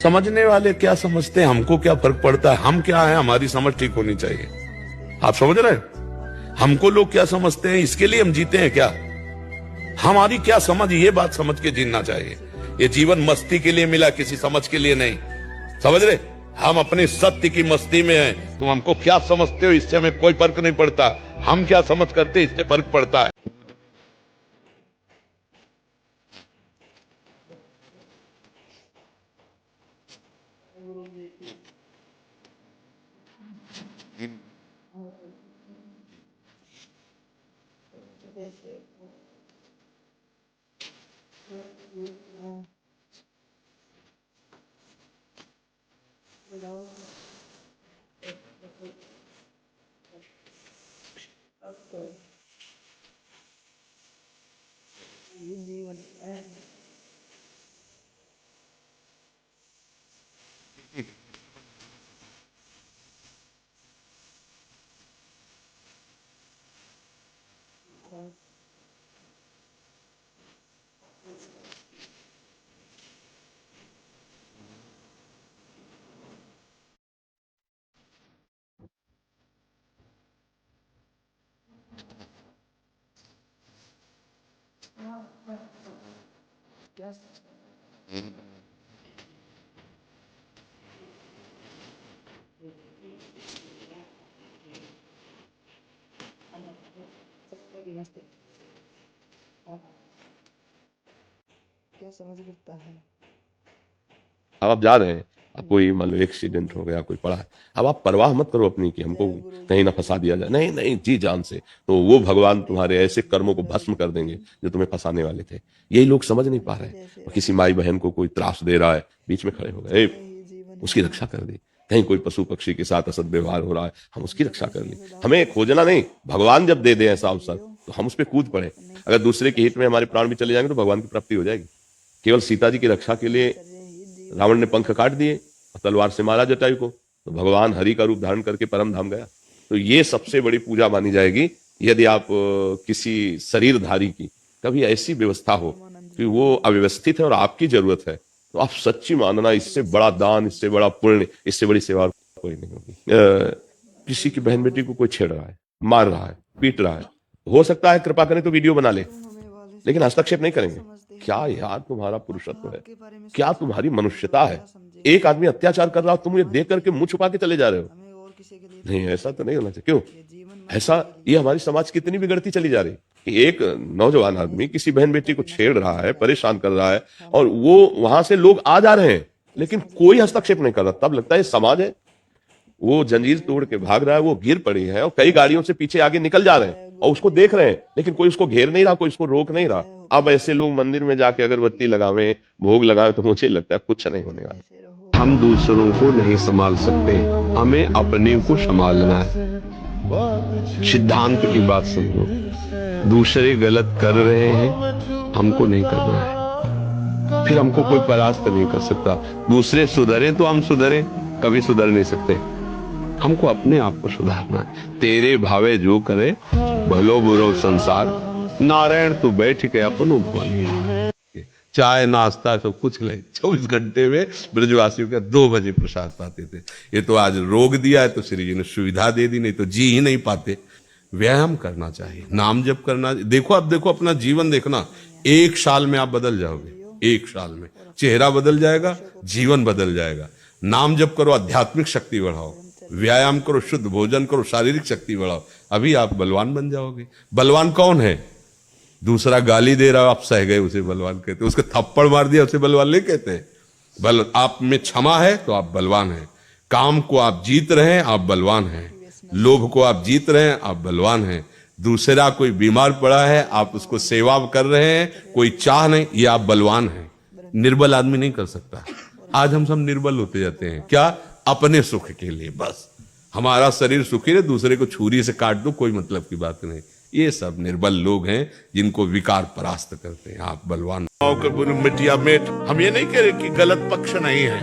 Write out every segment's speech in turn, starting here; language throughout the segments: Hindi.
समझने वाले क्या समझते हैं, हमको क्या फर्क पड़ता है, हम क्या है, हमारी समझ ठीक होनी चाहिए। आप समझ रहे हैं? हमको लोग क्या समझते हैं, इसके लिए हम जीते हैं क्या? हमारी क्या समझ, ये बात समझ के जीना चाहिए। ये जीवन मस्ती के लिए मिला, किसी समझ के लिए नहीं। समझ रहे? हम अपने सत्य की मस्ती में हैं। तुम हमको क्या समझते हो, इससे हमें कोई फर्क नहीं पड़ता। हम क्या समझ करते, इससे फर्क पड़ता है। क्या समझ गिरता है। अब आप जा रहे हैं, अब कोई मान लो एक्सीडेंट हो गया, कोई पड़ा है, अब आप परवाह मत करो अपनी कि हमको कहीं ना फंसा दिया जाए। नहीं नहीं, जी जान से। तो वो भगवान तुम्हारे ऐसे कर्मों को भस्म कर देंगे जो तुम्हें फंसाने वाले थे। यही लोग समझ नहीं पा रहे हैं। और किसी माई बहन को कोई त्रास दे रहा है, बीच में खड़े हो गए, उसकी रक्षा कर दी। कहीं कोई पशु पक्षी के साथ असद व्यवहार हो रहा है, हम उसकी रक्षा कर ली। हमें खोजना नहीं, भगवान जब दे दे ऐसा अवसर तो हम उस पर कूद पड़े। अगर दूसरे के हित में हमारे प्राण भी चले जाएंगे तो भगवान की प्राप्ति हो जाएगी। केवल सीता जी की रक्षा के लिए रावण ने पंख काट दिए और तलवार से मारा जटायु को, तो भगवान हरि का रूप धारण करके परम धाम गया। तो ये सबसे बड़ी पूजा मानी जाएगी। यदि आप किसी शरीरधारी की कभी ऐसी व्यवस्था हो कि वो अव्यवस्थित है और आपकी जरूरत है, तो आप सच्ची मानना, इससे बड़ा दान, इससे बड़ा पुण्य, इससे बड़ी सेवा कोई नहीं होगी। किसी की बहन बेटी को कोई छेड़ रहा है, मार रहा है, पीट रहा है, हो सकता है कृपा करें तो वीडियो बना ले, लेकिन हस्तक्षेप नहीं करेंगे। क्या यार तुम्हारा पुरुषत्व है, क्या तुम्हारी मनुष्यता है? एक आदमी अत्याचार कर रहा हो, तुम ये देख करके मुंह छुपा के चले जा रहे हो। नहीं, ऐसा तो नहीं होना चाहिए। क्यों ऐसा? ये हमारी समाज कितनी बिगड़ती चली जा रही कि एक नौजवान आदमी किसी बहन बेटी को छेड़ रहा है, परेशान कर रहा है, और वो वहां से लोग आ जा रहे हैं, लेकिन कोई हस्तक्षेप नहीं कर रहा। तब लगता है ये समाज है। वो जंजीर तोड़ के भाग रहा है, वो गिर पड़ी है, और कई गाड़ियों से पीछे आगे निकल जा रहे हैं और उसको देख रहे हैं, लेकिन कोई उसको घेर नहीं रहा, कोई उसको रोक नहीं रहा। अब ऐसे लोग मंदिर में जाके अगरबत्ती लगावे, भोग लगावे, तो मुझे लगता है कुछ नहीं होने वाला। हम दूसरों को नहीं संभाल सकते, हमें अपने को संभालना है। सिद्धांत की बात समझो, दूसरे गलत कर रहे हैं, हमको नहीं करना है, फिर हमको कोई परास्त नहीं कर सकता। दूसरे सुधरे तो हम सुधरे, कभी सुधर नहीं सकते। हमको अपने आप को सुधारना है। तेरे भावे जो करे, भलो बुरो संसार, नारायण तो बैठ के अपनो भवन। चाय नाश्ता सब कुछ ले, 24 घंटे में ब्रजवासियों का 2 बजे प्रसाद पाते थे। ये तो आज रोक दिया है, तो श्री जी ने सुविधा दे दी, नहीं तो जी ही नहीं पाते। व्यायाम करना चाहिए, नाम जप करना। देखो, अब देखो अपना जीवन देखना, 1 साल में आप बदल जाओगे। 1 साल में चेहरा बदल जाएगा, जीवन बदल जाएगा। नाम जप करो, आध्यात्मिक शक्ति बढ़ाओ, व्यायाम करो, शुद्ध भोजन करो, शारीरिक शक्ति बढ़ाओ, अभी आप बलवान बन जाओगे। बलवान कौन है? दूसरा गाली दे रहा हो, आप सह गए, उसे बलवान कहते। उसके थप्पड़ मार दिया, उसे बलवान नहीं कहते। आप में क्षमा है तो आप बलवान हैं। काम को आप जीत रहे हैं, आप बलवान हैं। लोभ को आप जीत रहे हैं, आप बलवान हैं। दूसरा कोई बीमार पड़ा है, आप उसको सेवा कर रहे हैं, कोई चाह नहीं, ये आप बलवान हैं। निर्बल आदमी नहीं कर सकता। आज हम सब निर्बल होते जाते हैं, क्या? अपने सुख के लिए बस। हमारा शरीर सुखी रहे, दूसरे को छुरी से काट दो, कोई मतलब की बात नहीं। ये सब निर्बल लोग हैं जिनको विकार परास्त करते हैं। आप बलवान। मिटिया मेट, हम ये नहीं कह रहे कि गलत पक्ष नहीं है,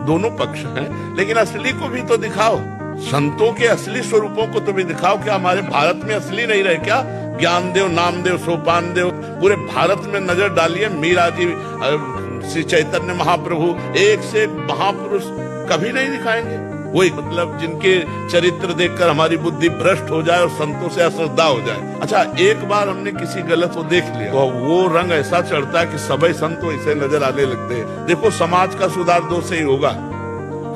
दोनों पक्ष हैं, लेकिन असली को भी तो दिखाओ। संतों के असली स्वरूपों को तो भी दिखाओ। क्या हमारे भारत में असली नहीं रहे क्या? ज्ञान देव, नामदेव, सोपान देव, पूरे भारत में नजर डालिए। मीरा जी श्री चैतन्य महाप्रभु एक से एक महापुरुष कभी नहीं दिखाएंगे। वही मतलब जिनके चरित्र देखकर हमारी बुद्धि भ्रष्ट हो जाए और संतों से अश्रद्धा हो जाए। अच्छा, एक बार हमने किसी गलत को देख लिया तो वो रंग ऐसा चढ़ता है कि सभी संत ऐसे नजर आने लगते हैं। देखो, समाज का सुधार दो से ही होगा,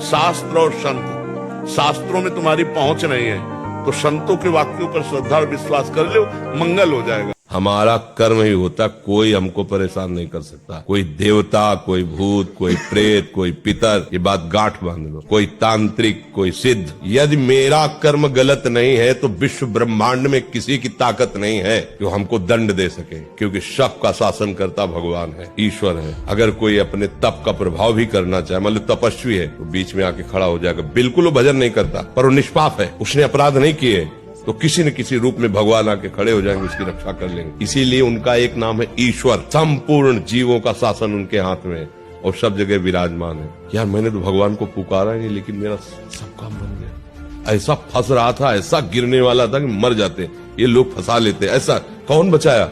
शास्त्र और संत। शास्त्रों में तुम्हारी पहुंच नहीं है तो संतों के वाक्यों पर श्रद्धा और विश्वास कर लो, मंगल हो जाएगा। हमारा कर्म ही होता, कोई हमको परेशान नहीं कर सकता। कोई देवता, कोई भूत, कोई प्रेत, कोई पितर, ये बात गांठ बांध लो, कोई तांत्रिक, कोई सिद्ध। यदि मेरा कर्म गलत नहीं है तो विश्व ब्रह्मांड में किसी की ताकत नहीं है जो हमको दंड दे सके, क्योंकि सबका शासन करता भगवान है, ईश्वर है। अगर कोई अपने तप का प्रभाव भी करना चाहे, मान लो तपस्वी है, तो बीच में आके खड़ा हो जाएगा, बिल्कुल वो भजन नहीं करता पर वो निष्पाप है, उसने अपराध नहीं किए, तो किसी न किसी रूप में भगवान आके खड़े हो जाएंगे, उसकी रक्षा कर लेंगे। इसीलिए उनका एक नाम है ईश्वर। संपूर्ण जीवों का शासन उनके हाथ में है और सब जगह विराजमान है। यार, मैंने तो भगवान को पुकारा ही नहीं, लेकिन मेरा सब काम बन गया। ऐसा फंस रहा था, ऐसा गिरने वाला था कि मर जाते, ये लोग फंसा लेते। ऐसा कौन बचाया?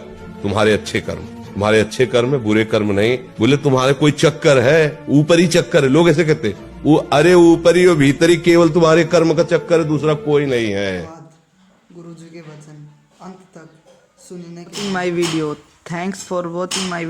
तुम्हारे अच्छे कर्म। तुम्हारे अच्छे कर्म है, बुरे कर्म नहीं। बोले तुम्हारे कोई चक्कर है, ऊपरी चक्कर है, लोग ऐसे कहते, वो अरे ऊपरी और भीतरी, केवल तुम्हारे कर्म का चक्कर है, दूसरा कोई नहीं है। गुरुजी के वचन अंत तक सुनने के। My video, thanks for watching my